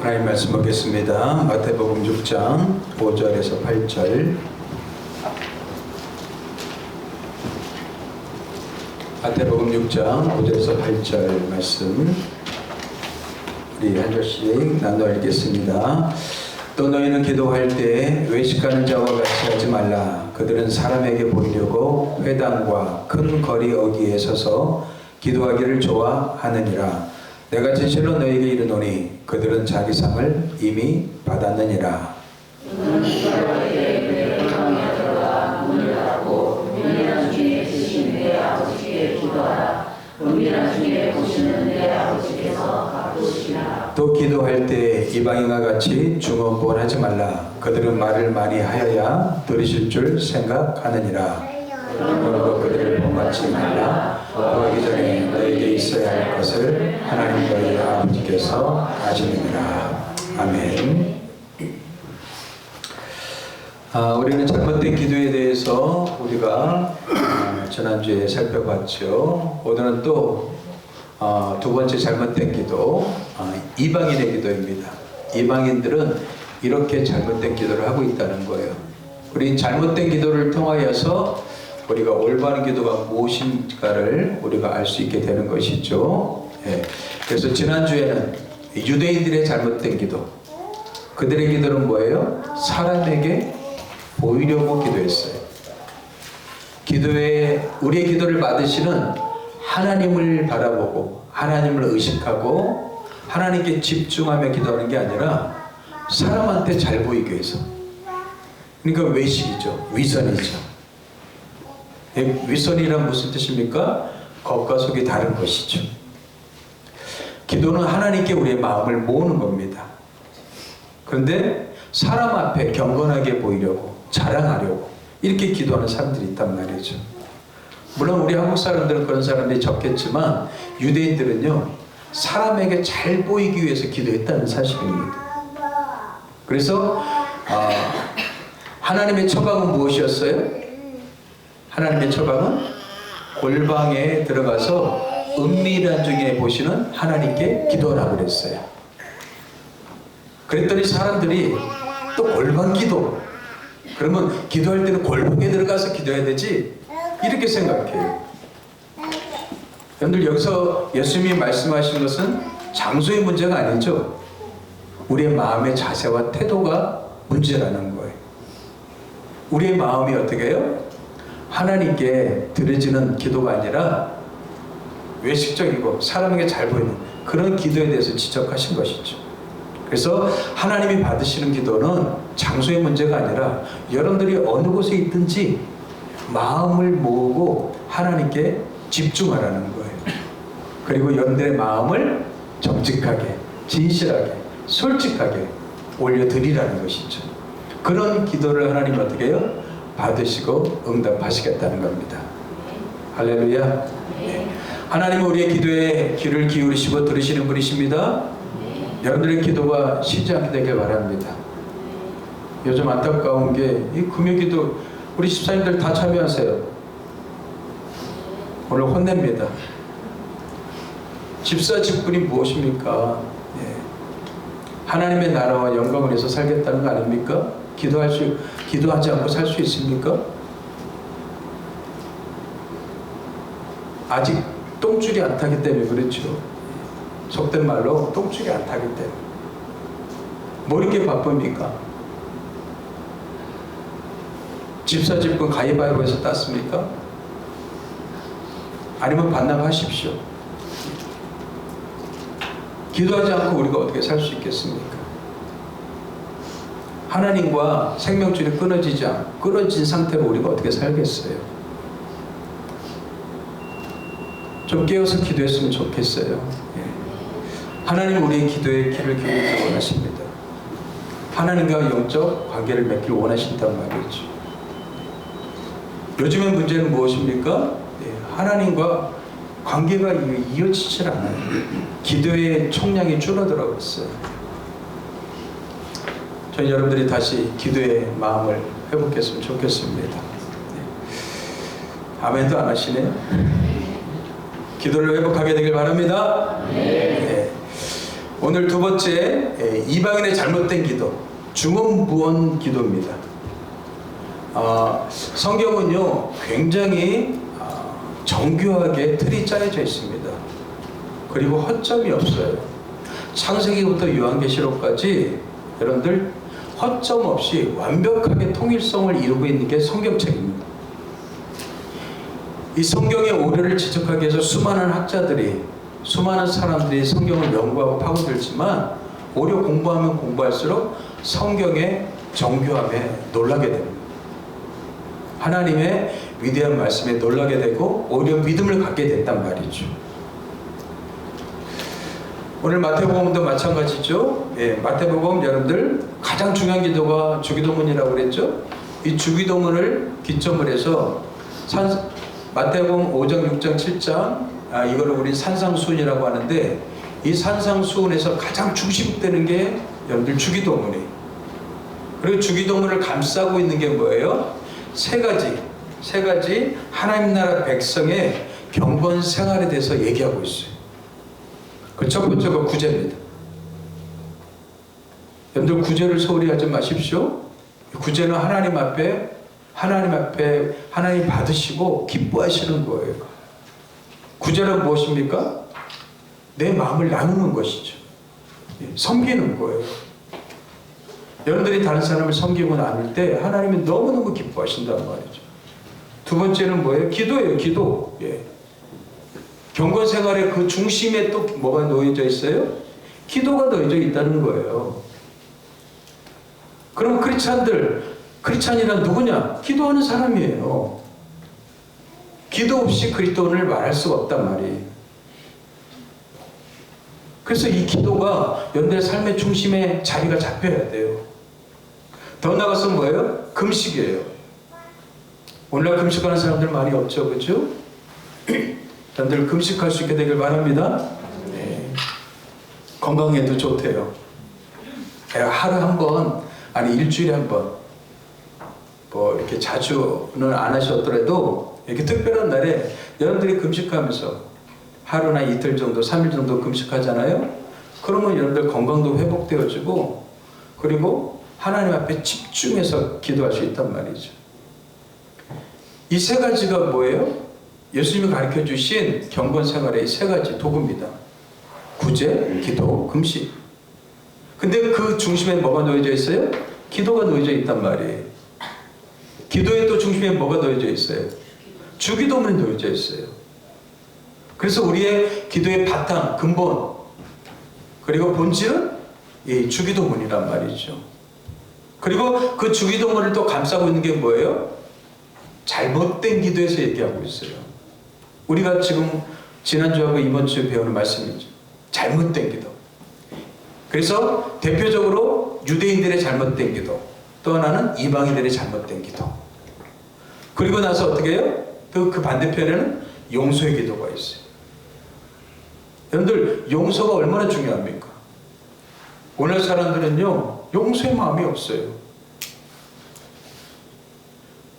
하나님 말씀 보겠습니다. 마태복음 6장 5절에서 8절. 마태복음 6장 5절에서 8절 말씀 우리 한 절씩 나눠 읽겠습니다. 또 너희는 기도할 때 외식하는 자와 같이 하지 말라. 그들은 사람에게 보이려고 회당과 큰 거리 어귀에 서서 기도하기를 좋아하느니라. 내가 진실로 너희에게 이르노니 그들은 자기 상을 이미 받았느니라. 또 기도할 때 이방인과 같이 중언부언하지 말라. 그들은 말을 많이 하여야 들으실 줄 생각하느니라. 그러므로 그들을 본받지 말라. 구하기 전에 너에게 있어야 할 것을 하나님 너희 아버지께서 아시느니라. 아멘. 우리는 잘못된 기도에 대해서 우리가 지난주에 살펴봤죠. 오늘은 또 두 번째 잘못된 기도, 이방인의 기도입니다. 이방인들은 이렇게 잘못된 기도를 하고 있다는 거예요. 우리 잘못된 기도를 통하여서 우리가 올바른 기도가 무엇인가를 우리가 알 수 있게 되는 것이죠. 그래서 지난주에는 유대인들의 잘못된 기도, 그들의 기도는 뭐예요? 사람에게 보이려고 기도했어요. 우리의 기도를 받으시는 하나님을 바라보고 하나님을 의식하고 하나님께 집중하며 기도하는 게 아니라 사람한테 잘 보이기 위해서. 그러니까 외식이죠. 위선이죠. 위선이란 무슨 뜻입니까? 겉과 속이 다른 것이죠. 기도는 하나님께 우리의 마음을 모으는 겁니다. 그런데 사람 앞에 경건하게 보이려고, 자랑하려고 이렇게 기도하는 사람들이 있단 말이죠. 물론 우리 한국 사람들은 그런 사람들이 적겠지만 유대인들은요, 사람에게 잘 보이기 위해서 기도했다는 사실입니다. 그래서 하나님의 처방은 무엇이었어요? 하나님의 처방은 골방에 들어가서 은밀한 중에 보시는 하나님께 기도하라고 그랬어요. 그랬더니 사람들이 또 골방 기도, 그러면 기도할 때는 골방에 들어가서 기도해야 되지, 이렇게 생각해요. 여러분들, 여기서 예수님이 말씀하신 것은 장소의 문제가 아니죠. 우리의 마음의 자세와 태도가 문제라는 거예요. 우리의 마음이 어떻게 해요? 하나님께 드려지는 기도가 아니라 외식적이고 사람에게 잘 보이는 그런 기도에 대해서 지적하신 것이죠. 그래서 하나님이 받으시는 기도는 장소의 문제가 아니라 여러분들이 어느 곳에 있든지 마음을 모으고 하나님께 집중하라는 거예요. 그리고 여러분들의 마음을 정직하게, 진실하게, 솔직하게 올려드리라는 것이죠. 그런 기도를 하나님 어떻게 해요? 받으시고 응답하시겠다는 겁니다. 할렐루야. 네. 하나님은 우리의 기도에 귀를 기울이시고 들으시는 분이십니다. 여러분들의 기도가 쉬지 않게 되길 바랍니다. 요즘 안타까운 게 이 금요기도 우리 집사님들 다 참여하세요. 오늘 혼냅니다. 집사 직분이 무엇입니까? 하나님의 나라와 영광을 위해서 살겠다는 거 아닙니까? 기도하지 않고 살 수 있습니까? 아직 똥줄이 안 타기 때문에 그렇죠. 속된 말로 똥줄이 안 타기 때문에. 뭐 이렇게 바쁩니까? 집사 직분 가위바위보에서 땄습니까? 아니면 반납하십시오. 기도하지 않고 우리가 어떻게 살 수 있겠습니까? 하나님과 생명줄이 끊어진 상태로 우리가 어떻게 살겠어요? 좀 깨어서 기도했으면 좋겠어요. 하나님 우리의 기도에 귀를 기울이기 원하십니다. 하나님과 영적 관계를 맺길 원하신단 말이죠. 요즘의 문제는 무엇입니까? 하나님과 관계가 이어지질 않아요. 기도의 총량이 줄어들어 있어요. 저희 여러분들이 다시 기도의 마음을 회복했으면 좋겠습니다. 아멘도 안 하시네요. 기도를 회복하게 되길 바랍니다. 네. 오늘 두 번째 이방인의 잘못된 기도, 중언부언 기도입니다. 성경은요 굉장히 정교하게 틀이 짜여져 있습니다. 그리고 허점이 없어요. 창세기부터 요한계시록까지 여러분들 허점 없이 완벽하게 통일성을 이루고 있는 게 성경책입니다. 이 성경의 오류를 지적하기 위해서 수많은 학자들이, 수많은 사람들이 성경을 연구하고 파고들지만 오히려 공부하면 공부할수록 성경의 정교함에 놀라게 됩니다. 하나님의 위대한 말씀에 놀라게 되고 오히려 믿음을 갖게 됐단 말이죠. 오늘 마태복음도 마찬가지죠. 마태복음 여러분들 가장 중요한 기도가 주기도문이라고 그랬죠. 이 주기도문을 기점을 해서 마태복음 5장, 6장, 7장 이거를 우리 산상수훈이라고 하는데, 이 산상수훈에서 가장 중심되는 게 여러분들 주기도문이에요. 그리고 주기도문을 감싸고 있는 게 뭐예요? 세 가지 하나님 나라 백성의 경건 생활에 대해서 얘기하고 있어요. 그 첫 번째가 구제입니다. 여러분들 구제를 소홀히 하지 마십시오. 구제는 하나님 앞에 하나님 받으시고 기뻐하시는 거예요. 구제는 무엇입니까? 내 마음을 나누는 것이죠. 섬기는 거예요. 여러분들이 다른 사람을 섬기고 나눌 때 하나님이 너무너무 기뻐하신단 말이죠. 두 번째는 뭐예요? 기도예요. 기도. 경건 생활의 그 중심에 또 뭐가 놓여져 있어요? 기도가 놓여져 있다는 거예요. 그럼 크리스찬이란 누구냐? 기도하는 사람이에요. 기도 없이 그리스도인을 말할 수가 없단 말이에요. 그래서 이 기도가 여러분들의 삶의 중심에 자리가 잡혀야 돼요. 더 나아가서 뭐예요? 금식이에요. 오늘날 금식하는 사람들 많이 없죠, 그렇죠? 여러분들 금식할 수 있게 되길 바랍니다. 건강에도 좋대요. 하루 한 번, 아니 일주일에 한 번, 뭐 이렇게 자주는 안 하셨더라도 이렇게 특별한 날에 여러분들이 금식하면서 하루나 이틀 정도, 3일 정도 금식하잖아요. 그러면 여러분들 건강도 회복되어지고, 그리고 하나님 앞에 집중해서 기도할 수 있단 말이죠. 이 세 가지가 뭐예요? 예수님이 가르쳐 주신 경건 생활의 이 세 가지 도구입니다. 구제, 기도, 금식. 근데 그 중심에 뭐가 놓여져 있어요? 기도가 놓여져 있단 말이에요. 기도의 또 중심에 뭐가 놓여져 있어요? 주기도문이 놓여져 있어요. 그래서 우리의 기도의 바탕, 근본, 그리고 본질은 이 주기도문이란 말이죠. 그리고 그 주기도문을 또 감싸고 있는 게 뭐예요? 잘못된 기도에서 얘기하고 있어요. 우리가 지금 지난주하고 이번주에 배우는 말씀이죠. 잘못된 기도. 그래서 대표적으로 유대인들의 잘못된 기도, 또 하나는 이방인들의 잘못된 기도. 그리고 나서 어떻게 해요? 또 그 반대편에는 용서의 기도가 있어요. 여러분들 용서가 얼마나 중요합니까? 오늘 사람들은요 용서의 마음이 없어요.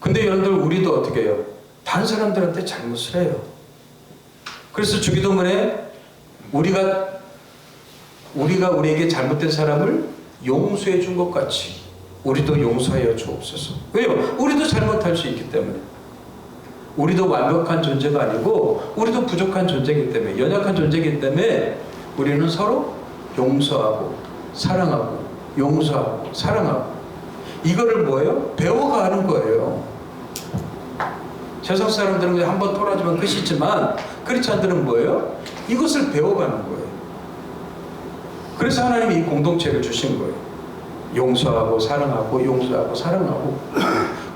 근데 여러분들 우리도 어떻게 해요? 다른 사람들한테 잘못을 해요. 그래서 주기도문에 우리가 우리에게 잘못된 사람을 용서해 준 것 같이 우리도 용서하여 주옵소서. 왜요? 우리도 잘못할 수 있기 때문에. 우리도 완벽한 존재가 아니고 우리도 부족한 존재이기 때문에, 연약한 존재이기 때문에 우리는 서로 용서하고 사랑하고 용서하고 사랑하고, 이거를 뭐예요? 배워가는 거예요. 세상 사람들은 한 번 토라지면 끝이지만 크리스찬들은 뭐예요? 이것을 배워가는 거예요. 그래서 하나님이 이 공동체를 주신 거예요. 용서하고 사랑하고 용서하고 사랑하고.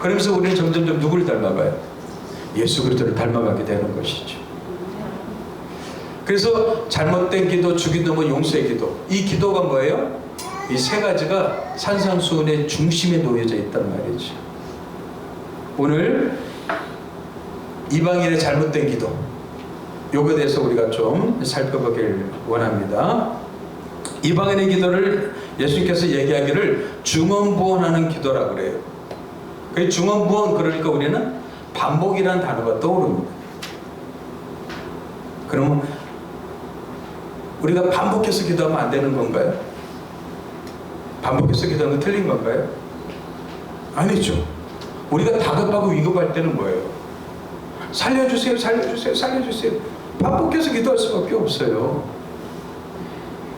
그러면서 우리는 점점점 누구를 닮아가요? 예수 그리스도를 닮아가게 되는 것이죠. 그래서 잘못된 기도, 주기도문, 용서의 기도, 이 기도가 뭐예요? 이 세 가지가 산상수훈의 중심에 놓여져 있단 말이죠. 오늘 이방인의 잘못된 기도, 요거에 대해서 우리가 좀 살펴보길 원합니다. 이방인의 기도를 예수님께서 얘기하기를 중언부언하는 기도라고 그래요. 그 중언부언, 그러니까 우리는 반복이라는 단어가 떠오릅니다. 그러면 우리가 반복해서 기도하면 안 되는 건가요? 반복해서 기도하면 틀린 건가요? 아니죠. 우리가 다급하고 위급할 때는 뭐예요? 살려주세요, 살려주세요, 살려주세요. 반복해서 기도할 수밖에 없어요.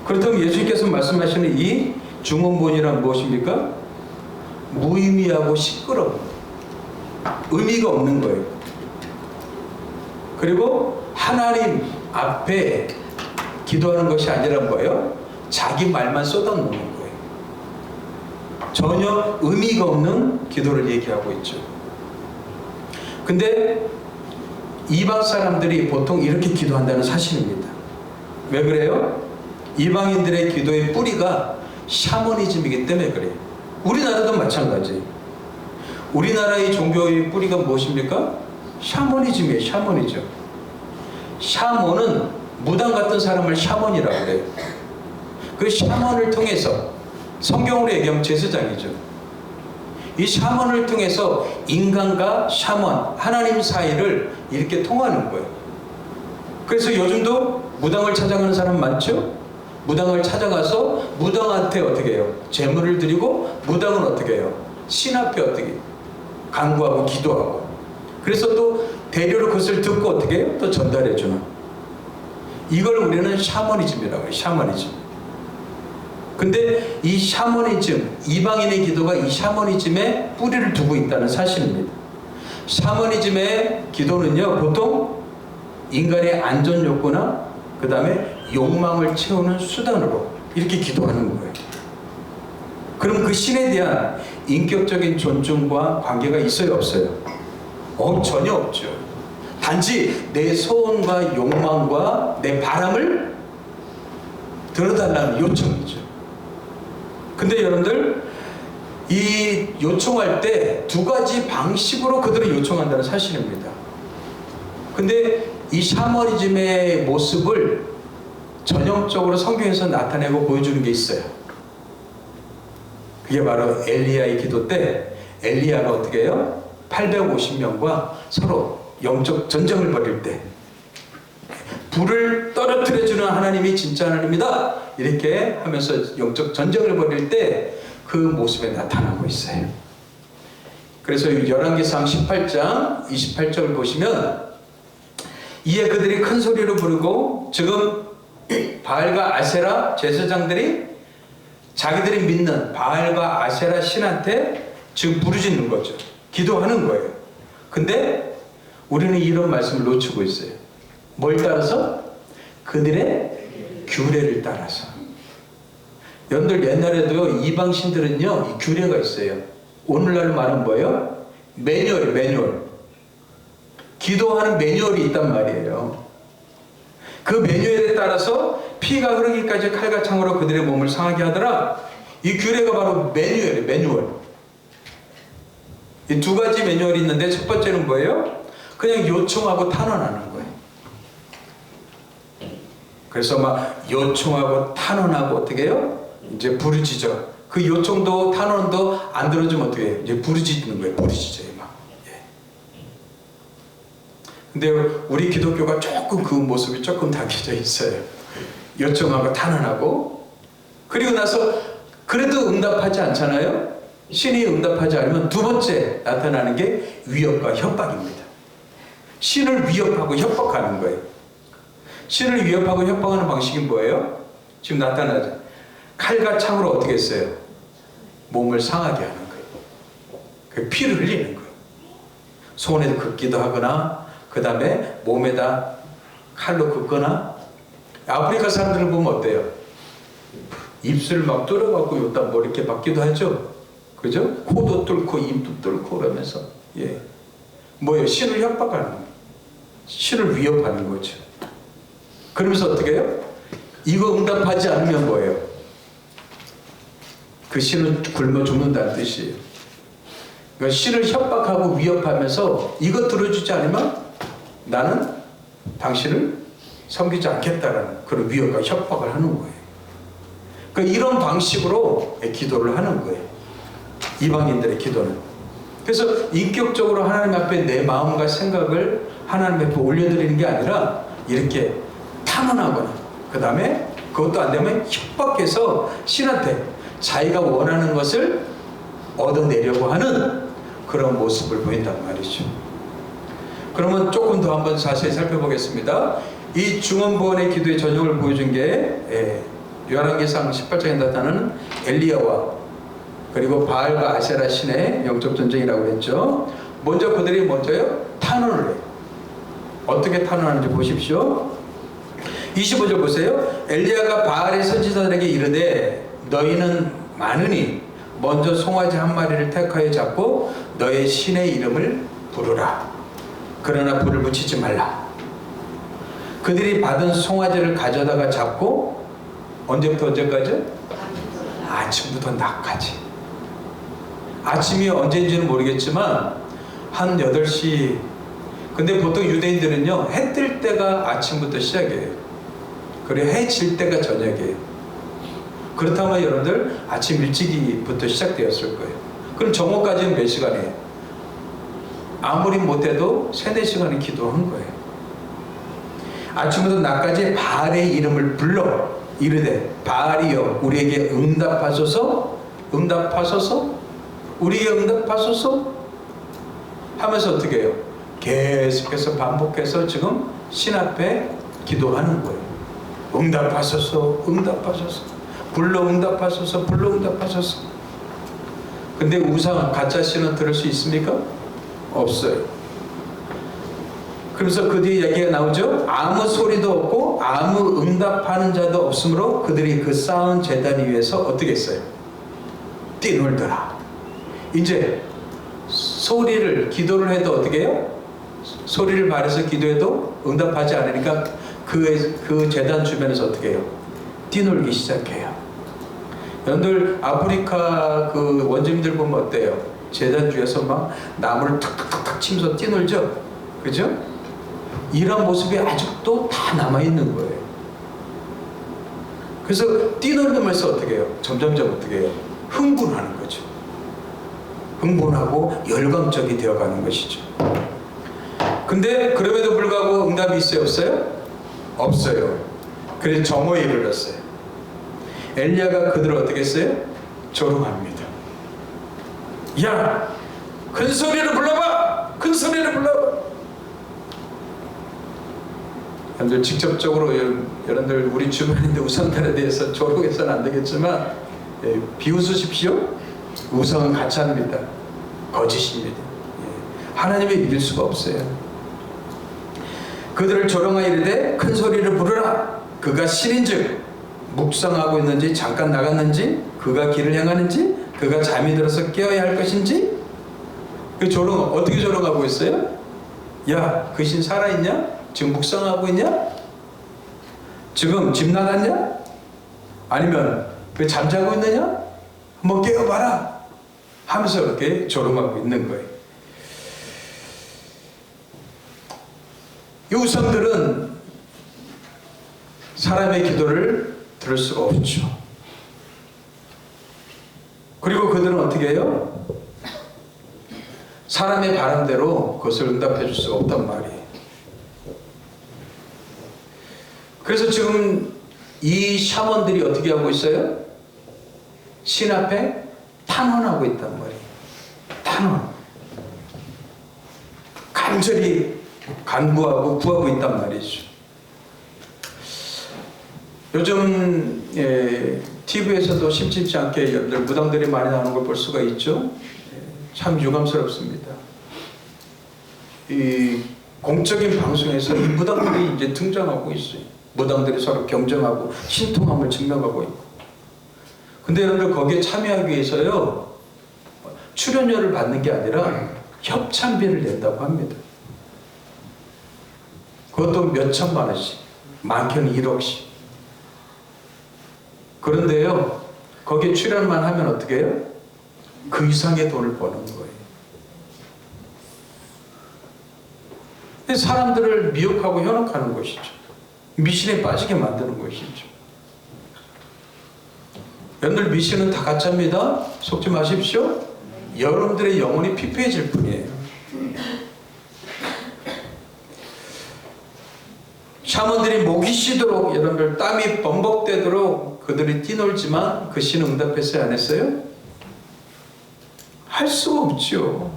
그렇다면 예수님께서 말씀하시는 이 중언부언이란 무엇입니까? 무의미하고 시끄러운, 의미가 없는 거예요. 그리고 하나님 앞에 기도하는 것이 아니라 뭐예요? 자기 말만 쏟아놓는 거예요. 전혀 의미가 없는 기도를 얘기하고 있죠. 근데 이방 사람들이 보통 이렇게 기도한다는 사실입니다. 왜 그래요? 이방인들의 기도의 뿌리가 샤머니즘이기 때문에 그래요. 우리나라도 마찬가지. 우리나라의 종교의 뿌리가 무엇입니까? 샤머니즘이에요. 샤머니즘. 샤먼은 무당 같은 사람을 샤먼이라고 그래요. 그 샤먼을 통해서, 성경으로 얘기하면 제사장이죠. 이 샤먼을 통해서 인간과 샤먼, 하나님 사이를 이렇게 통하는 거예요. 그래서 요즘도 무당을 찾아가는 사람 많죠? 무당을 찾아가서 무당한테 어떻게 해요? 제물을 드리고, 무당은 어떻게 해요? 신 앞에 어떻게 간구하고 기도하고, 그래서 또 대려로 그것을 듣고 어떻게 해요? 또 전달해 주는, 이걸 우리는 샤머니즘이라고 해요. 샤머니즘. 근데 이 샤머니즘, 이방인의 기도가 이 샤머니즘에 뿌리를 두고 있다는 사실입니다. 샤머니즘의 기도는요, 보통 인간의 안전 욕구나 그 다음에 욕망을 채우는 수단으로 이렇게 기도하는 거예요. 그럼 그 신에 대한 인격적인 존중과 관계가 있어요, 없어요? 전혀 없죠. 단지 내 소원과 욕망과 내 바람을 들어달라는 요청이죠. 근데 여러분들, 이 요청할 때 두 가지 방식으로 그들은 요청한다는 사실입니다. 근데 이 샤머니즘의 모습을 전형적으로 성경에서 나타내고 보여주는 게 있어요. 그게 바로 엘리야의 기도 때 엘리야가 어떻게 해요? 850명과 서로 영적 전쟁을 벌일 때 불을 떨어뜨려주는 하나님이 진짜 하나님이다, 이렇게 하면서 영적 전쟁을 벌일 때 그 모습에 나타나고 있어요. 그래서 열왕기상 18장 28절을 보시면, 이에 그들이 큰 소리로 부르고, 지금 바알과 아세라 제사장들이 자기들이 믿는 바알과 아세라 신한테 지금 부르짖는 거죠. 기도하는 거예요. 근데 우리는 이런 말씀을 놓치고 있어요. 뭘 따라서? 그들의 규례를 따라서. 여러분들, 옛날에도 이방 신들은요, 이 규례가 있어요. 오늘날 말은 뭐예요? 매뉴얼. 기도하는 매뉴얼이 있단 말이에요. 그 매뉴얼에 따라서 피가 흐르기까지 칼과 창으로 그들의 몸을 상하게 하더라. 이 규례가 바로 매뉴얼이에요. 매뉴얼. 이 두 가지 매뉴얼이 있는데, 첫 번째는 뭐예요? 그냥 요청하고 탄원하는 거예요. 그래서 막 요청하고 탄원하고 어떻게 해요? 이제 부르짖어. 그 요청도 탄원도 안 들어주면 어떻게 해요? 이제 부르짖는 거예요. 부르짖어요 막. 예. 근데 우리 기독교가 조금 그 모습이 조금 담겨져 있어요. 요청하고 탄원하고, 그리고 나서 그래도 응답하지 않잖아요. 신이 응답하지 않으면 두 번째 나타나는 게 위협과 협박입니다. 신을 위협하고 협박하는 거예요. 신을 위협하고 협박하는 방식이 뭐예요? 지금 나타나죠. 칼과 창으로 어떻게 했어요? 몸을 상하게 하는 거예요. 그 피를 흘리는 거예요. 손에도 긋기도 하거나, 그 다음에 몸에다 칼로 긋거나. 아프리카 사람들을 보면 어때요? 입술을 막 뚫어갖고 여기다 뭐 이렇게 받기도 하죠. 그죠? 코도 뚫고 입도 뚫고 그러면서, 예, 뭐예요? 신을 협박하는 거예요. 신을 위협하는 거죠. 그러면서 어떻게 해요? 이거 응답하지 않으면 뭐예요? 그 신은 굶어 죽는다는 뜻이에요. 그러니까 신을 협박하고 위협하면서 이거 들어주지 않으면 나는 당신을 섬기지 않겠다라는 그런 위협과 협박을 하는 거예요. 그러니까 이런 방식으로 기도를 하는 거예요. 이방인들의 기도는. 그래서 인격적으로 하나님 앞에 내 마음과 생각을 하나님 앞에 올려드리는 게 아니라 이렇게 탄원하거나, 그 다음에 그것도 안 되면 협박해서 신한테 자기가 원하는 것을 얻어내려고 하는 그런 모습을 보인단 말이죠. 그러면 조금 더 한번 자세히 살펴보겠습니다. 이 중언부언의 기도의 전형을 보여준 게 열왕기상 18장에 나타나는 엘리야와 그리고 바알과 아세라 신의 영적 전쟁이라고 했죠. 먼저 그들이 먼저요 탄원을 해요. 어떻게 탄원하는지 보십시오. 25절 보세요. 엘리야가 바알의 선지자들에게 이르되 너희는 많으니 먼저 송아지 한 마리를 택하여 잡고 너의 신의 이름을 부르라. 그러나 불을 붙이지 말라. 그들이 받은 송아지를 가져다가 잡고 언제부터 언제까지? 아침부터 낮까지. 아침이 언제인지는 모르겠지만 한 8시. 근데 보통 유대인들은요 해 뜰 때가 아침부터 시작이에요. 그리고 해 질 때가 저녁이에요. 그렇다면 여러분들 아침 일찍부터 시작되었을 거예요. 그럼 정오까지는 몇 시간이에요? 아무리 못해도 3-4시간은 기도한 거예요. 아침부터 낮까지 바알의 이름을 불러 이르되 바알이여 우리에게 응답하소서 응답하소서 우리에게 응답하소서 하면서 어떻게 해요? 계속해서 반복해서 지금 신 앞에 기도하는 거예요. 응답하소서 응답하소서 불러 응답하소서 불러 응답하소서. 근데 우상 가짜 신은 들을 수 있습니까? 없어요. 그래서 그 뒤에 얘기가 나오죠. 아무 소리도 없고 아무 응답하는 자도 없으므로 그들이 그 쌓은 제단 위에서 어떻게 했어요? 뛰놀더라. 이제 소리를 기도를 해도 어떻게 해요? 소리를 발해서 기도해도 응답하지 않으니까 그 제단 주변에서 어떻게 해요? 뛰놀기 시작해요. 여러분들 아프리카 그 원주민들 보면 어때요? 제단 주에서 막 나무를 탁탁탁탁 치면서 뛰놀죠? 그죠? 이런 모습이 아직도 다 남아있는 거예요. 그래서 뛰놀면서 어떻게 해요? 점점점 어떻게 해요? 흥분하는 거죠. 흥분하고 열광적이 되어가는 것이죠. 근데 그럼에도 불구하고 응답이 있어요? 없어요? 없어요. 그래서 정오에 이르렀어요. 엘리야가 그들을 어떻게 했어요? 조롱합니다. 야! 큰 소리를 불러봐! 큰 소리를 불러봐! 여러분들 직접적으로 여러분들 우리 주변인데 우상들에 대해서 조롱해서는 안 되겠지만 비웃으십시오. 우상은 가짜입니다. 거짓입니다. 하나님을 믿을 수가 없어요. 그들을 조롱하여 이르되 큰 소리를 부르라. 그가 신인즉 묵상하고 있는지 잠깐 나갔는지 그가 길을 행하는지 그가 잠이 들어서 깨어야 할 것인지. 그 조롱 어떻게 조롱하고 있어요? 야, 그 신 살아있냐? 지금 묵상하고 있냐? 지금 집 나갔냐? 아니면 그 잠자고 있느냐? 한번 깨어봐라 하면서 이렇게 조롱하고 있는 거예요. 이 우상들은 사람의 기도를 들을 수가 없죠. 그리고 그들은 어떻게 해요? 사람의 바람대로 그것을 응답해 줄 수가 없단 말이에요. 그래서 지금 이 샤먼들이 어떻게 하고 있어요? 신 앞에 탄원하고 있단 말이에요. 탄원. 간절히 간구하고 구하고 있단 말이죠. 요즘 TV에서도 심심치 않게 여러분들 무당들이 많이 나오는 걸 볼 수가 있죠. 참 유감스럽습니다. 이 공적인 방송에서 이 무당들이 이제 등장하고 있어요. 무당들이 서로 경쟁하고 신통함을 증명하고 있고. 근데 여러분들 거기에 참여하기 위해서요 출연료를 받는 게 아니라 협찬비를 낸다고 합니다. 그것도 몇 천만 원씩, 많게는 1억씩. 그런데요 거기에 출연만 하면 어떻게 해요? 그 이상의 돈을 버는 거예요. 사람들을 미혹하고 현혹하는 것이죠. 미신에 빠지게 만드는 것이죠. 여러분들 미신은 다 가짜입니다. 속지 마십시오. 여러분들의 영혼이 피폐해질 뿐이에요. 샤먼들이 목이 쉬도록 여러분들 땀이 범벅되도록 그들이 뛰놀지만 그 신은 응답했어요? 안 했어요? 할 수가 없죠.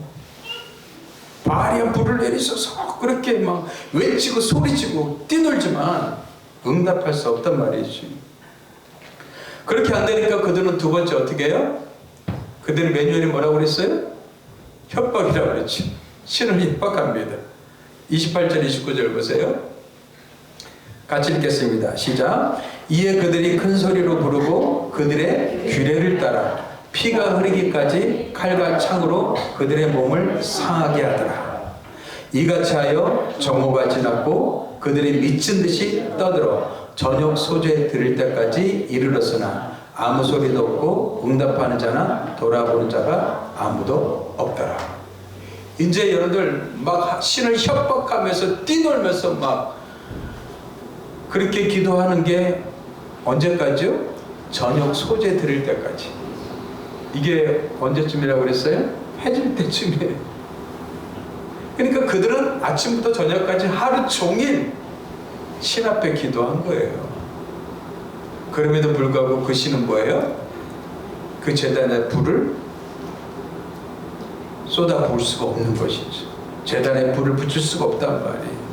바알이 불을 내리셔서 그렇게 막 외치고 소리치고 뛰놀지만 응답할 수 없단 말이지. 그렇게 안 되니까 그들은 두 번째 어떻게 해요? 그들의 매뉴얼이 뭐라고 그랬어요? 협박이라고 그랬죠. 신을 협박합니다. 28절 29절 보세요. 같이 읽겠습니다. 시작. 이에 그들이 큰 소리로 부르고 그들의 규례를 따라 피가 흐르기까지 칼과 창으로 그들의 몸을 상하게 하더라. 이같이 하여 정오가 지났고 그들이 미친 듯이 떠들어 저녁 소재에 들을 때까지 이르렀으나 아무 소리도 없고 응답하는 자나 돌아보는 자가 아무도 없더라. 이제 여러분들 막 신을 협박하면서 뛰놀면서 막 그렇게 기도하는 게 언제까지요? 저녁 소재 들을 때까지. 이게 언제쯤이라고 그랬어요? 해질 때쯤이에요. 그러니까 그들은 아침부터 저녁까지 하루 종일 신 앞에 기도한 거예요. 그럼에도 불구하고 그 신은 뭐예요? 그 제단에 불을 쏟아 부을 수가 없는 것이죠. 제단에 불을 붙일 수가 없단 말이에요.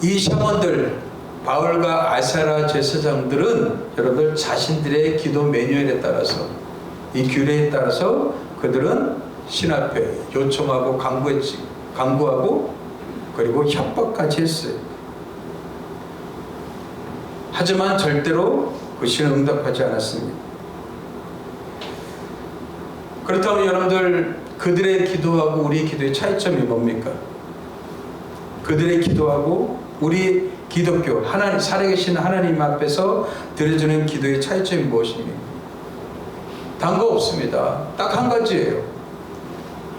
이 샤먼들, 바울과 아사랴 제사장들은 여러분들 자신들의 기도 매뉴얼에 따라서 이 규례에 따라서 그들은 신 앞에 요청하고 강구하고 그리고 협박까지 했어요. 하지만 절대로 그 신은 응답하지 않았습니다. 그렇다면 여러분들 그들의 기도하고 우리의 기도의 차이점이 뭡니까? 그들의 기도하고 우리 기독교 하나님 살아계신 하나님 앞에서 드려지는 기도의 차이점이 무엇입니까? 다른 거 없습니다. 딱 한 가지예요.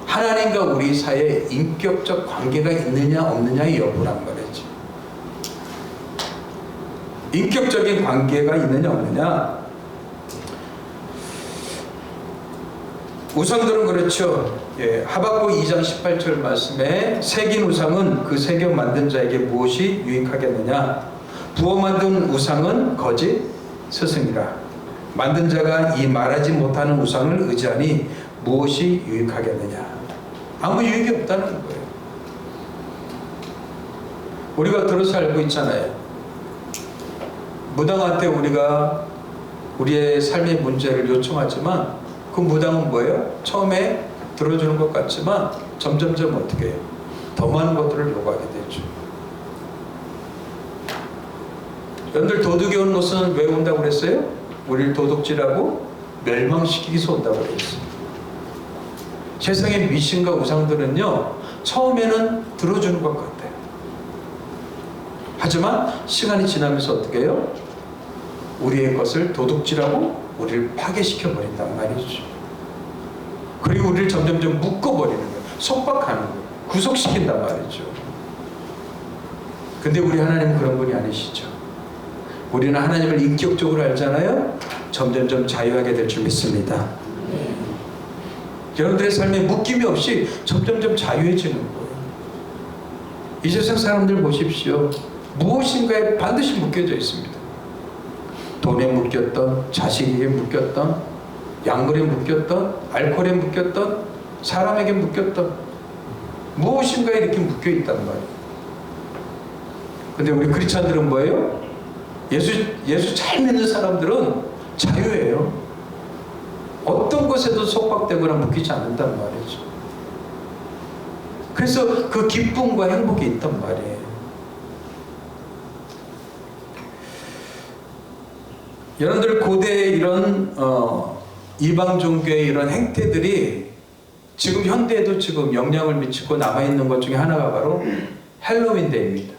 하나님과 우리 사이에 인격적 관계가 있느냐 없느냐의 여부란 말이죠. 인격적인 관계가 있느냐 없느냐. 우상들은 그렇죠. 예, 하박국 2장 18절 말씀에 새긴 우상은 그 새겨 만든 자에게 무엇이 유익하겠느냐. 부어 만든 우상은 거짓 스승이라. 만든 자가 이 말하지 못하는 우상을 의지하니 무엇이 유익하겠느냐. 아무 유익이 없다는 거예요. 우리가 들어서 알고 있잖아요. 무당한테 우리가 우리의 삶의 문제를 요청하지만 그 무당은 뭐예요? 처음에 들어주는 것 같지만 점점점 어떻게 해요? 더 많은 것들을 요구하게 되죠. 여러분들 도둑이 오는 것은 왜 온다고 그랬어요? 우리를 도둑질하고 멸망시키기 위해서 온다고 그랬어요. 세상의 미신과 우상들은요, 처음에는 들어주는 것 같아요. 하지만 시간이 지나면서 어떻게 해요? 우리의 것을 도둑질하고 우리를 파괴시켜 버린단 말이죠. 그리고 우리를 점점점 묶어버리는 거예요. 속박하는 거예요. 구속시킨단 말이죠. 근데 우리 하나님은 그런 분이 아니시죠. 우리는 하나님을 인격적으로 알잖아요. 점점점 자유하게 될 줄 믿습니다. 여러분들의 삶에 묶임이 없이 점점점 자유해지는 거예요. 이 세상 사람들 보십시오. 무엇인가에 반드시 묶여져 있습니다. 돈에 묶였던, 자식에게 묶였던, 약물에 묶였던, 알코올에 묶였던, 사람에게 묶였던 무엇인가에 이렇게 묶여있단 말이에요. 근데 우리 크리스찬들은 뭐예요? 예수 잘 믿는 사람들은 자유예요. 어떤 것에도 속박되거나 묶이지 않는단 말이죠. 그래서 그 기쁨과 행복이 있단 말이에요. 여러분들 고대의 이런 이방 종교의 이런 행태들이 지금 현대에도 지금 영향을 미치고 남아있는 것 중에 하나가 바로 헬로윈 데이입니다.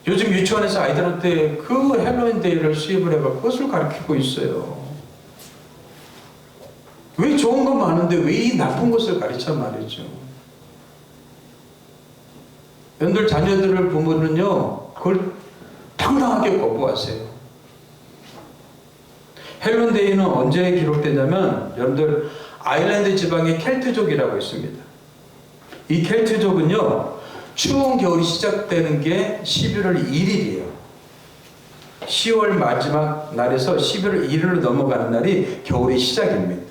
요즘 유치원에서 아이들한테 그 헬로윈 데이를 수입을 해갖고 그것을 가르치고 있어요. 왜 좋은 건 많은데 왜 이 나쁜 것을 가르쳐 말이죠. 여러분들 자녀들을 부모는요, 그걸 당당하게 거부하세요. 헬로윈 데이는 언제 기록되냐면 여러분들 아일랜드 지방의 켈트족이라고 있습니다. 이 켈트족은요, 추운 겨울이 시작되는 게 11월 1일이에요. 10월 마지막 날에서 11월 1일로 넘어가는 날이 겨울의 시작입니다.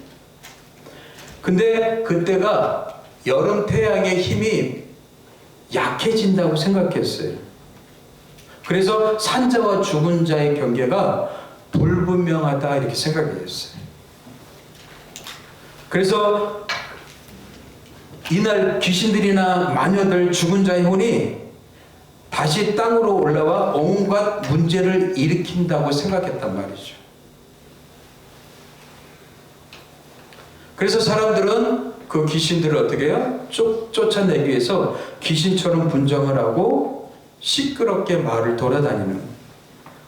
근데 그때가 여름 태양의 힘이 약해진다고 생각했어요. 그래서 산자와 죽은 자의 경계가 불분명하다 이렇게 생각이 됐어요. 그래서 이날 귀신들이나 마녀들, 죽은 자의 혼이 다시 땅으로 올라와 온갖 문제를 일으킨다고 생각했단 말이죠. 그래서 사람들은 그 귀신들을 어떻게 해요? 쫓아내기 위해서 귀신처럼 분장을 하고 시끄럽게 마을을 돌아다니는.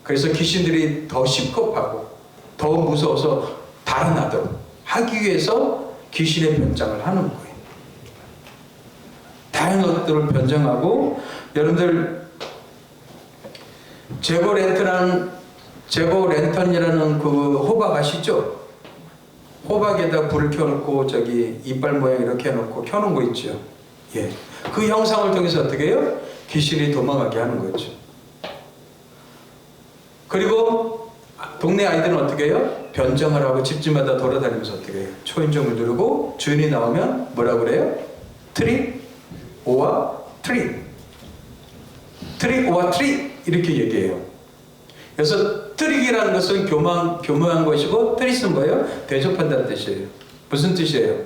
그래서 귀신들이 더 시겁하고 더 무서워서 달아나도록 하기 위해서 귀신의 변장을 하는 거예요. 다양한 것들을 변장하고, 여러분들 제거 랜턴이라는 그 호박 아시죠? 호박에다 불을 켜놓고 저기 이빨 모양 이렇게 해놓고 켜놓은 거 있죠. 예, 그 형상을 통해서 어떻게 해요? 귀신이 도망가게 하는 거죠. 그리고 동네 아이들은 어떻게 해요? 변장을 하고 집집마다 돌아다니면서 어떻게 해요? 초인종을 누르고 주인이 나오면 뭐라고 그래요? 트릭 오아 트릭, 트릭 오아 트릭 이렇게 얘기해요. 그래서 트릭이라는 것은 교묘한 것이고, 트릭은 뭐예요? 대접한다는 뜻이에요. 무슨 뜻이에요?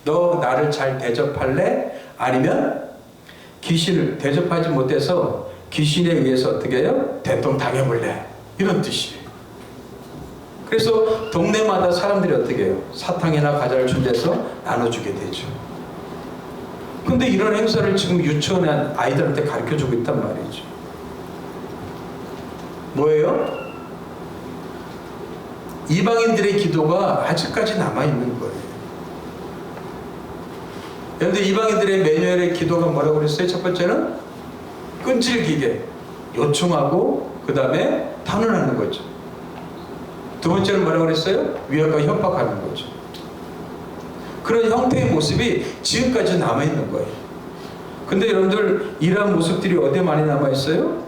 너 나를 잘 대접할래? 아니면 귀신을 대접하지 못해서 귀신에 의해서 어떻게 해요? 대통 당해볼래? 이런 뜻이에요. 그래서 동네마다 사람들이 어떻게 해요? 사탕이나 과자를 준비해서 나눠주게 되죠. 근데 이런 행사를 지금 유치원에 아이들한테 가르쳐주고 있단 말이죠. 뭐예요? 이방인들의 기도가 아직까지 남아있는 거예요. 그런데 이방인들의 매뉴얼의 기도가 뭐라고 그랬어요? 첫 번째는 끈질기게 요청하고 그 다음에 탄원하는 거죠. 두 번째는 뭐라고 그랬어요? 위협과 협박하는 거죠. 그런 형태의 모습이 지금까지 남아있는 거예요. 근데 여러분들, 이러한 모습들이 어디에 많이 남아있어요?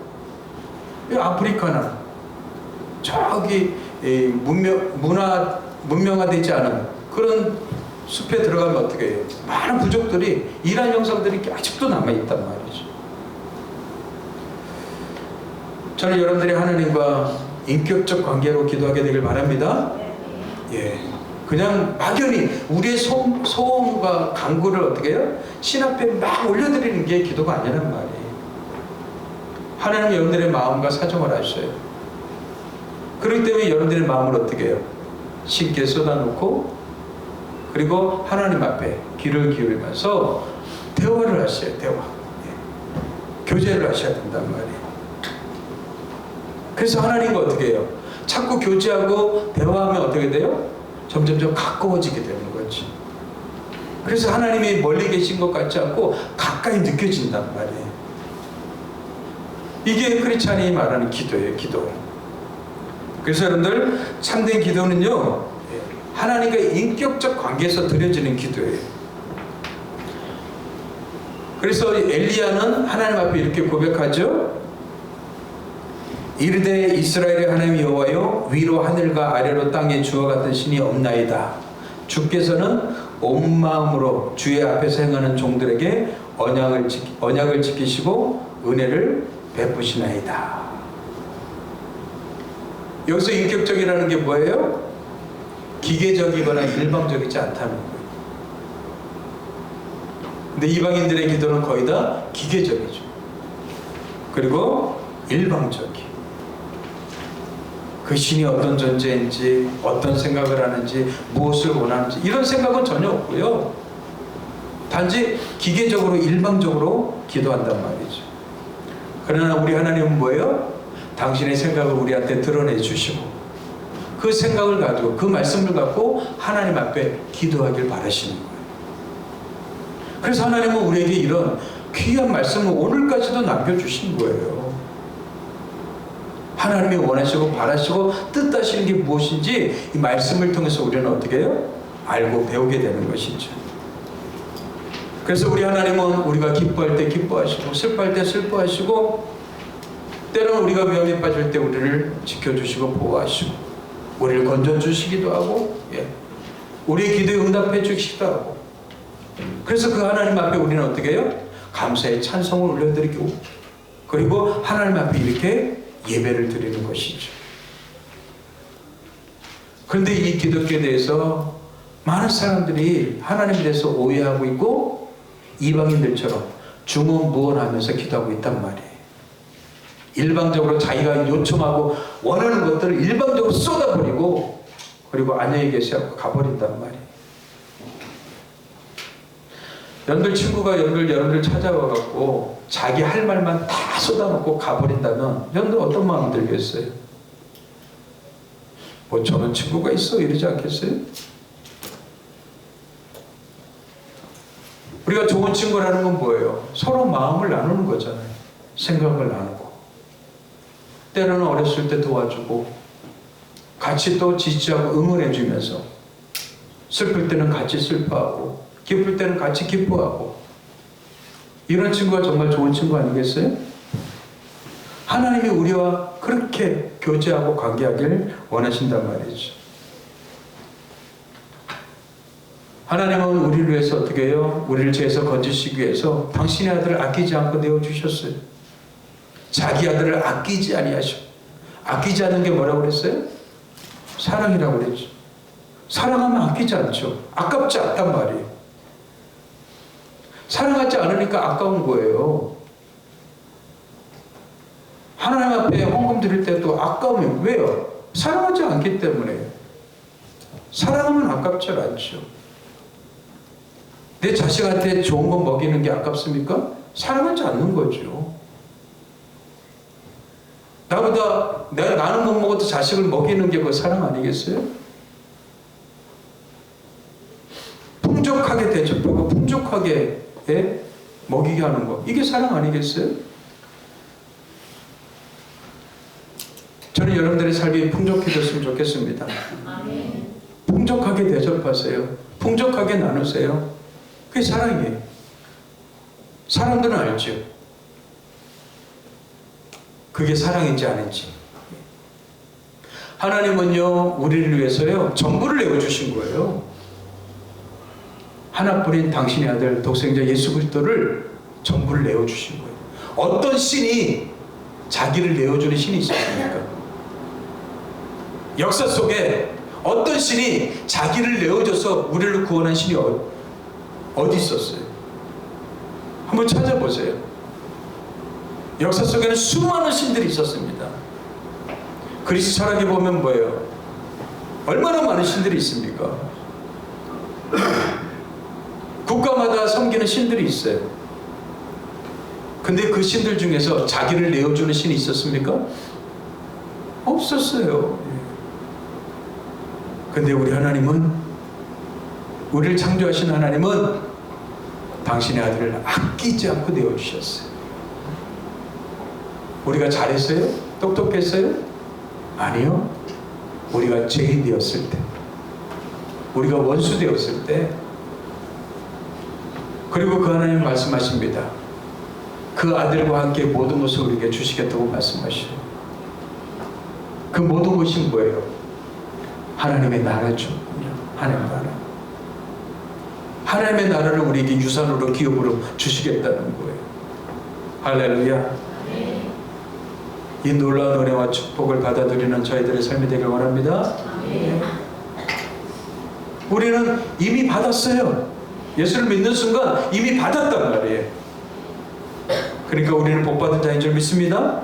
아프리카나 저기 문명화되지 않은 그런 숲에 들어가면 어떻게 해요? 많은 부족들이 이러한 형상들이 아직도 남아있단 말이죠. 저는 여러분들이 하나님과 인격적 관계로 기도하게 되길 바랍니다. 예, 그냥 막연히 우리의 소원과 간구를 어떻게 해요? 신 앞에 막 올려드리는 게 기도가 아니란 말이에요. 하나님은 여러분들의 마음과 사정을 아셔요. 그렇기 때문에 여러분들의 마음을 어떻게 해요? 신께 쏟아놓고, 그리고 하나님 앞에 귀를 기울이면서 대화를 하셔요. 대화. 예. 교제를 하셔야 된단 말이에요. 그래서 하나님과 어떻게 해요? 자꾸 교제하고 대화하면 어떻게 돼요? 점점점 가까워지게 되는 거지. 그래서 하나님이 멀리 계신 것 같지 않고 가까이 느껴진단 말이에요. 이게 크리스찬이 말하는 기도예요. 기도. 그래서 여러분들, 참된 기도는요, 하나님과 인격적 관계에서 드려지는 기도예요. 그래서 엘리야는 하나님 앞에 이렇게 고백하죠. 이르되 이스라엘의 하나님 여호와여, 위로 하늘과 아래로 땅에 주와 같은 신이 없나이다. 주께서는 온 마음으로 주의 앞에서 행하는 종들에게 언약을 지키시고 은혜를 베푸시나이다. 여기서 인격적이라는 게 뭐예요? 기계적이거나 일방적이지 않다는 거예요. 근데 이방인들의 기도는 거의 다 기계적이죠. 그리고 일방적이. 그 신이 어떤 존재인지, 어떤 생각을 하는지, 무엇을 원하는지 이런 생각은 전혀 없고요. 단지 기계적으로 일방적으로 기도한단 말이죠. 그러나 우리 하나님은 뭐예요? 당신의 생각을 우리한테 드러내 주시고 그 생각을 가지고 그 말씀을 갖고 하나님 앞에 기도하길 바라시는 거예요. 그래서 하나님은 우리에게 이런 귀한 말씀을 오늘까지도 남겨주신 거예요. 하나님이 원하시고 바라시고 뜻하시는 게 무엇인지 이 말씀을 통해서 우리는 어떻게 해요? 알고 배우게 되는 것이죠. 그래서 우리 하나님은 우리가 기뻐할 때 기뻐하시고 슬퍼할 때 슬퍼하시고 때로는 우리가 위험에 빠질 때 우리를 지켜주시고 보호하시고 우리를 건져주시기도 하고 우리의 기도에 응답해 주시기도 하고 그래서 그 하나님 앞에 우리는 어떻게 해요? 감사의 찬송을 올려드리고 그리고 하나님 앞에 이렇게 예배를 드리는 것이죠. 그런데 이 기독교에 대해서 많은 사람들이 하나님에 대해서 오해하고 있고 이방인들처럼 중언부언하면서 기도하고 있단 말이에요. 일방적으로 자기가 요청하고 원하는 것들을 일방적으로 쏟아버리고 그리고 안녕히 계세요 가버린단 말이에요. 여러분들 친구가 여러분들 찾아와갖고 자기 할 말만 다 쏟아놓고 가버린다면 여러분들 어떤 마음 들겠어요? 뭐 저런 친구가 있어 이러지 않겠어요? 우리가 좋은 친구라는 건 뭐예요? 서로 마음을 나누는 거잖아요. 생각을 나누고 때로는 어렸을 때 도와주고 같이 또 지지하고 응원해 주면서 슬플 때는 같이 슬퍼하고 기쁠 때는 같이 기뻐하고 이런 친구가 정말 좋은 친구 아니겠어요? 하나님이 우리와 그렇게 교제하고 관계하길 원하신단 말이죠. 하나님은 우리를 위해서 어떻게 해요? 우리를 죄에서 건지시기 위해서 당신의 아들을 아끼지 않고 내어주셨어요. 자기 아들을 아끼지 아니하셔. 아끼지 않는 게 뭐라고 그랬어요? 사랑이라고 그랬죠. 사랑하면 아끼지 않죠. 아깝지 않단 말이에요. 사랑하지 않으니까 아까운 거예요. 하나님 앞에 헌금 드릴 때도 아까우면 왜요? 사랑하지 않기 때문에. 사랑하면 아깝지 않죠. 내 자식한테 좋은 거 먹이는 게 아깝습니까? 사랑하지 않는 거죠. 나는 못 먹어도 자식을 먹이는 게 그 사랑 아니겠어요? 풍족하게 대접하고 풍족하게 먹이게 하는 거 이게 사랑 아니겠어요? 저는 여러분들의 삶이 풍족해졌으면 좋겠습니다. 풍족하게 대접하세요. 풍족하게 나누세요. 그게 사랑이에요. 사람들은 알죠. 그게 사랑인지 아닌지. 하나님은요 우리를 위해서요 전부를 내어주신 거예요. 하나뿐인 당신의 아들 독생자 예수 그리스도를 전부를 내어주신 거예요. 어떤 신이 자기를 내어주는 신이 있었습니까? 역사 속에 어떤 신이 자기를 내어줘서 우리를 구원한 신이 어디 있었어요? 한번 찾아보세요. 역사 속에는 수많은 신들이 있었습니다. 그리스 철학에 보면 뭐예요? 얼마나 많은 신들이 있습니까? 국가마다 섬기는 신들이 있어요. 근데 그 신들 중에서 자기를 내어주는 신이 있었습니까? 없었어요. 근데 우리 하나님은, 우리를 창조하신 하나님은 당신의 아들을 아끼지 않고 내어주셨어요. 우리가 잘했어요? 똑똑했어요? 아니요. 우리가 죄인 되었을 때, 우리가 원수 되었을 때, 그리고 그 하나님 말씀하십니다. 그 아들과 함께 모든 것을 우리에게 주시겠다고 말씀하시죠. 그 모든 것이 뭐예요? 하나님의 나라죠. 하나님의 나라. 하나님의 나라를 우리에게 유산으로 기업으로 주시겠다는 거예요. 할렐루야. 이 놀라운 은혜와 축복을 받아들이는 저희들의 삶이 되길 원합니다. 우리는 이미 받았어요. 예수를 믿는 순간 이미 받았단 말이에요. 그러니까 우리는 복받은 자인 줄 믿습니다.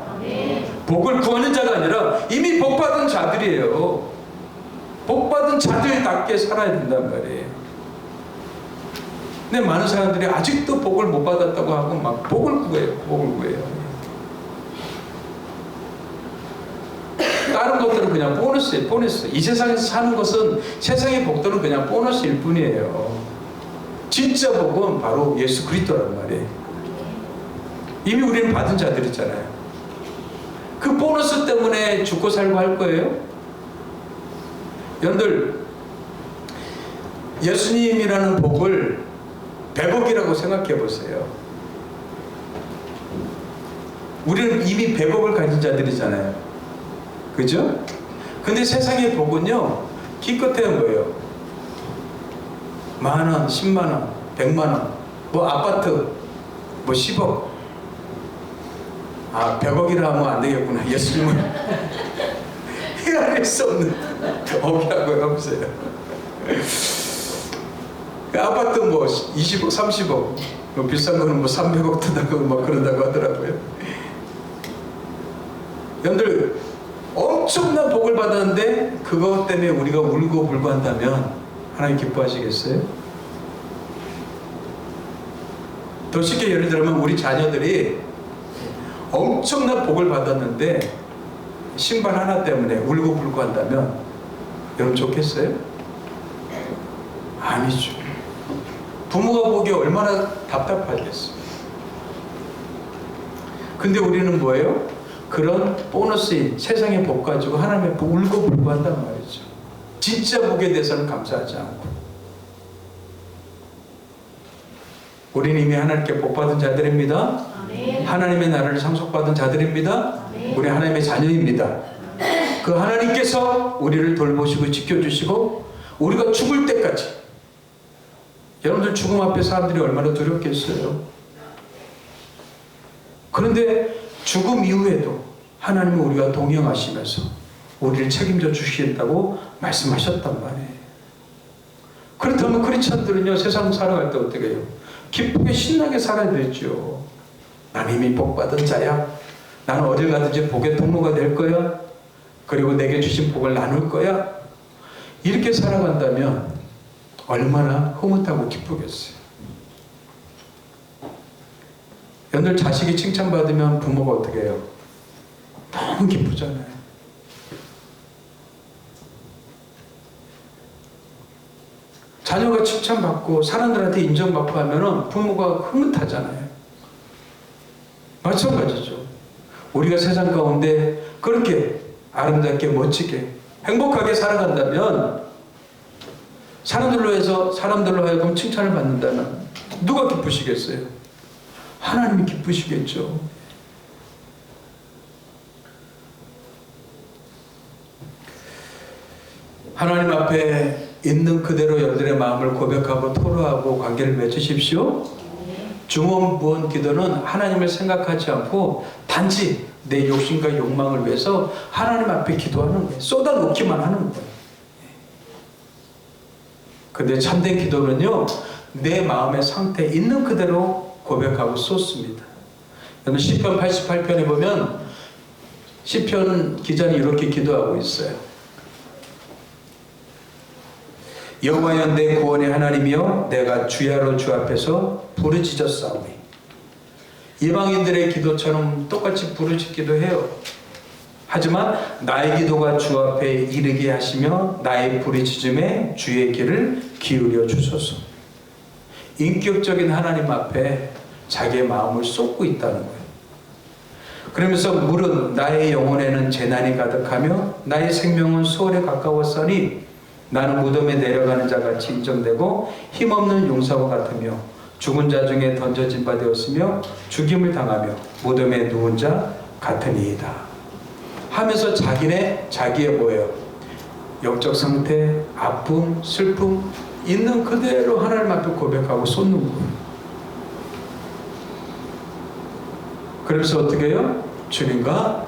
복을 구하는 자가 아니라 이미 복받은 자들이에요. 복받은 자들답게 살아야 된단 말이에요. 근데 많은 사람들이 아직도 복을 못 받았다고 하고 막 복을 구해요. 복을 구해요. 다른 것들은 그냥 보너스예요. 보너스. 이 세상에서 사는 것은, 세상의 복들은 그냥 보너스일 뿐이에요. 진짜 복은 바로 예수 그리스도란 말이에요. 이미 우리는 받은 자들이잖아요. 그 보너스 때문에 죽고 살고 할 거예요? 여러분들, 예수님이라는 복을 100억이라고 생각해 보세요. 우리는 이미 100억을 가진 자들이잖아요. 그죠? 근데 세상의 복은요, 기껏해야 뭐예요? 만원, 10만원, 100만원, 뭐 아파트, 뭐 10억. 아, 100억이라 하면 안 되겠구나. 예수님은 헤아릴 수 없는 억이라고 해보세요. 그 아파트 뭐 20억, 30억, 뭐 비싼 거는 뭐 300억 든다고 막 그런다고 하더라고요. 여러분들 엄청난 복을 받았는데 그것 때문에 우리가 울고 불고 한다면 하나님 기뻐하시겠어요? 더 쉽게 예를 들면 우리 자녀들이 엄청난 복을 받았는데 신발 하나 때문에 울고 불고 한다면 여러분 좋겠어요? 아니죠. 부모가 보기에 얼마나 답답하겠어요. 근데 우리는 뭐예요? 그런 보너스인 세상의 복 가지고 하나님의 복 울고 불고 한단 말이죠. 진짜 복에 대해서는 감사하지 않고. 우리는 이미 하나님께 복 받은 자들입니다. 하나님의 나라를 상속받은 자들입니다. 우리 하나님의 자녀입니다. 그 하나님께서 우리를 돌보시고 지켜주시고 우리가 죽을 때까지, 여러분들 죽음 앞에 사람들이 얼마나 두렵겠어요. 그런데 죽음 이후에도 하나님은 우리가 동행하시면서 우리를 책임져 주시겠다고 말씀하셨단 말이에요. 그렇다면 크리스찬들은요, 세상 살아갈 때 어떻게 해요? 기쁘게 신나게 살아야 되죠. 나는 이미 복 받은 자야. 나는 어딜 가든지 복의 통로가 될 거야. 그리고 내게 주신 복을 나눌 거야. 이렇게 살아간다면 얼마나 흐뭇하고 기쁘겠어요. 여러분들 자식이 칭찬받으면 부모가 어떻게 해요? 너무 기쁘잖아요. 자녀가 칭찬받고 사람들한테 인정받고 하면은 부모가 흐뭇하잖아요. 마찬가지죠. 우리가 세상 가운데 그렇게 아름답게 멋지게 행복하게 살아간다면 사람들로 하여금 칭찬을 받는다면 누가 기쁘시겠어요? 하나님이 기쁘시겠죠. 하나님 앞에 있는 그대로 여러분들의 마음을 고백하고 토로하고 관계를 맺으십시오. 중원부원 기도는 하나님을 생각하지 않고 단지 내 욕심과 욕망을 위해서 하나님 앞에 기도하는 거예요. 쏟아놓기만 하는 거예요. 근데 참된 기도는요, 내 마음의 상태 있는 그대로 고백하고 쏟습니다. 여러분 시편 88편에 보면 시편 기자는 이렇게 기도하고 있어요. 여호와여 내 구원의 하나님이여, 내가 주야로 주 앞에서 부르짖었사오니. 이방인들의 기도처럼 똑같이 부르짖기도 해요. 하지만 나의 기도가 주 앞에 이르게 하시며 나의 부르짖음에 주의 귀를 기울여 주소서. 인격적인 하나님 앞에 자기의 마음을 쏟고 있다는 거예요. 그러면서 물은 나의 영혼에는 재난이 가득하며 나의 생명은 수월에 가까웠으니 나는 무덤에 내려가는 자같이 인정되고 힘없는 용사와 같으며 죽은 자 중에 던져진 바 되었으며 죽임을 당하며 무덤에 누운 자 같으니이다 하면서 자기의 뭐예요? 영적 상태, 아픔, 슬픔 있는 그대로 하나님 앞에 고백하고 쏟는 거예요. 그래서 어떻게 해요? 주님과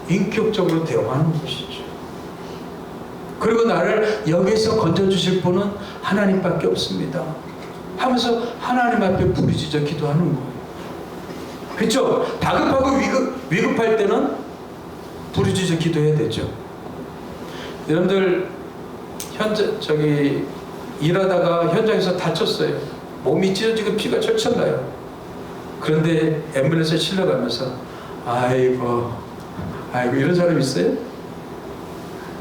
인격적으로 대화하는 것이죠. 그리고 나를 여기서 건져주실 분은 하나님밖에 없습니다 하면서 하나님 앞에 부르짖어 기도하는 거예요. 그렇죠? 다급하고 위급할 때는 부르짖어 기도해야 되죠. 여러분들 일하다가 현장에서 다쳤어요. 몸이 찢어지고 피가 철철 나요. 그런데 앰뷸런스에 실려가면서 아이고 이런 사람 있어요?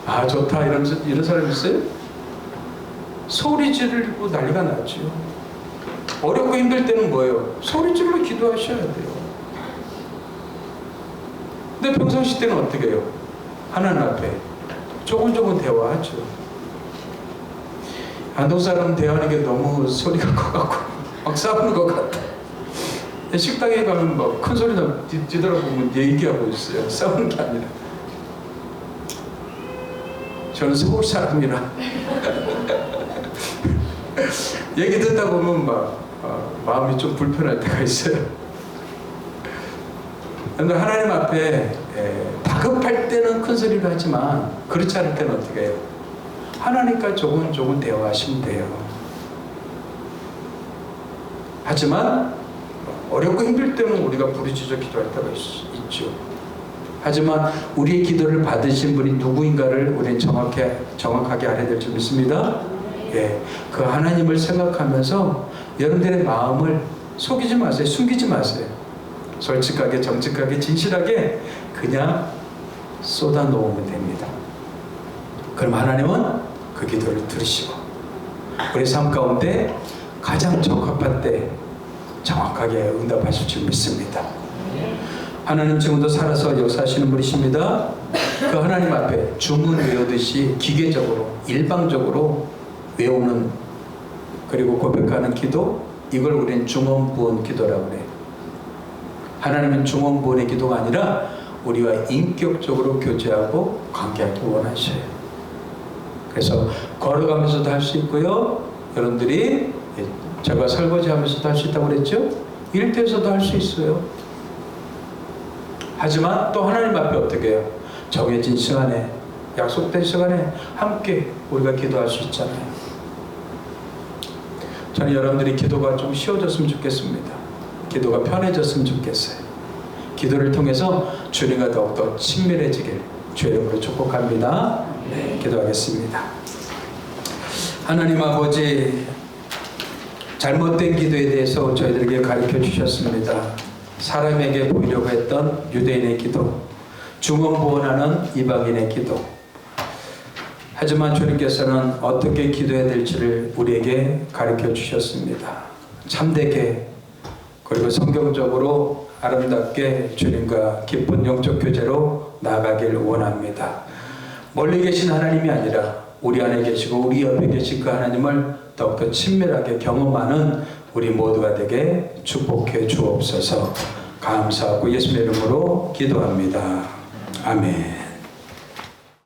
아 좋다 이런 사람 있어요? 소리 지르고 난리가 나죠. 어렵고 힘들 때는 뭐예요? 소리 지르고 기도하셔야 돼요. 근데 평상시 때는 어떻게 해요? 하나님 앞에 조곤조곤 대화하죠. 안동 사람 대화하는 게 너무 소리가 커갖고 막 싸우는 것 같아. 식당에 가면 막 큰 소리 나면 뒤돌아보면 얘기하고 있어요. 싸우는 게 아니라. 저는 서울 사람이라 얘기 듣다 보면 막 마음이 좀 불편할 때가 있어요. 그런데 하나님 앞에 다급할 때는 큰 소리를 하지만 그렇지 않을 때는 어떻게 해요? 하나님과 조금 대화하시면 돼요. 하지만 어렵고 힘들 때는 우리가 부르짖어 기도할 때가 있죠. 하지만 우리의 기도를 받으신 분이 누구인가를 우리는 정확하게 알아야 될 줄 믿습니다. 예, 그 하나님을 생각하면서 여러분들의 마음을 속이지 마세요. 숨기지 마세요. 솔직하게, 정직하게, 진실하게 그냥 쏟아 놓으면 됩니다. 그럼 하나님은 그 기도를 들으시고 우리 삶 가운데 가장 적합한 때 정확하게 응답하실 줄 믿습니다. 하나님 지금도 살아서 역사하시는 분이십니다. 그 하나님 앞에 주문 외우듯이 기계적으로 일방적으로 외우는 그리고 고백하는 기도, 이걸 우리는 중언부언 기도라고 해요. 하나님은 중언부언의 기도가 아니라 우리와 인격적으로 교제하고 관계하기 원하셔요. 그래서 걸어가면서도 할 수 있고요. 여러분들이 제가 설거지하면서도 할 수 있다고 그랬죠? 일터에서도 할 수 있어요. 하지만 또 하나님 앞에 어떻게 해요? 정해진 시간에, 약속된 시간에 함께 우리가 기도할 수 있잖아요. 저는 여러분들이 기도가 좀 쉬워졌으면 좋겠습니다. 기도가 편해졌으면 좋겠어요. 기도를 통해서 주님과 더욱더 친밀해지길 주의 이름으로 축복합니다. 네, 기도하겠습니다. 하나님 아버지, 잘못된 기도에 대해서 저희들에게 가르쳐 주셨습니다. 사람에게 보이려고 했던 유대인의 기도, 중언부언하는 이방인의 기도. 하지만 주님께서는 어떻게 기도해야 될지를 우리에게 가르쳐 주셨습니다. 참되게 그리고 성경적으로 아름답게 주님과 깊은 영적 교제로 나아가길 원합니다. 멀리 계신 하나님이 아니라 우리 안에 계시고 우리 옆에 계신 그 하나님을 더욱더 친밀하게 경험하는 우리 모두가 되게 축복해 주옵소서. 감사하고 예수님의 이름으로 기도합니다. 아멘.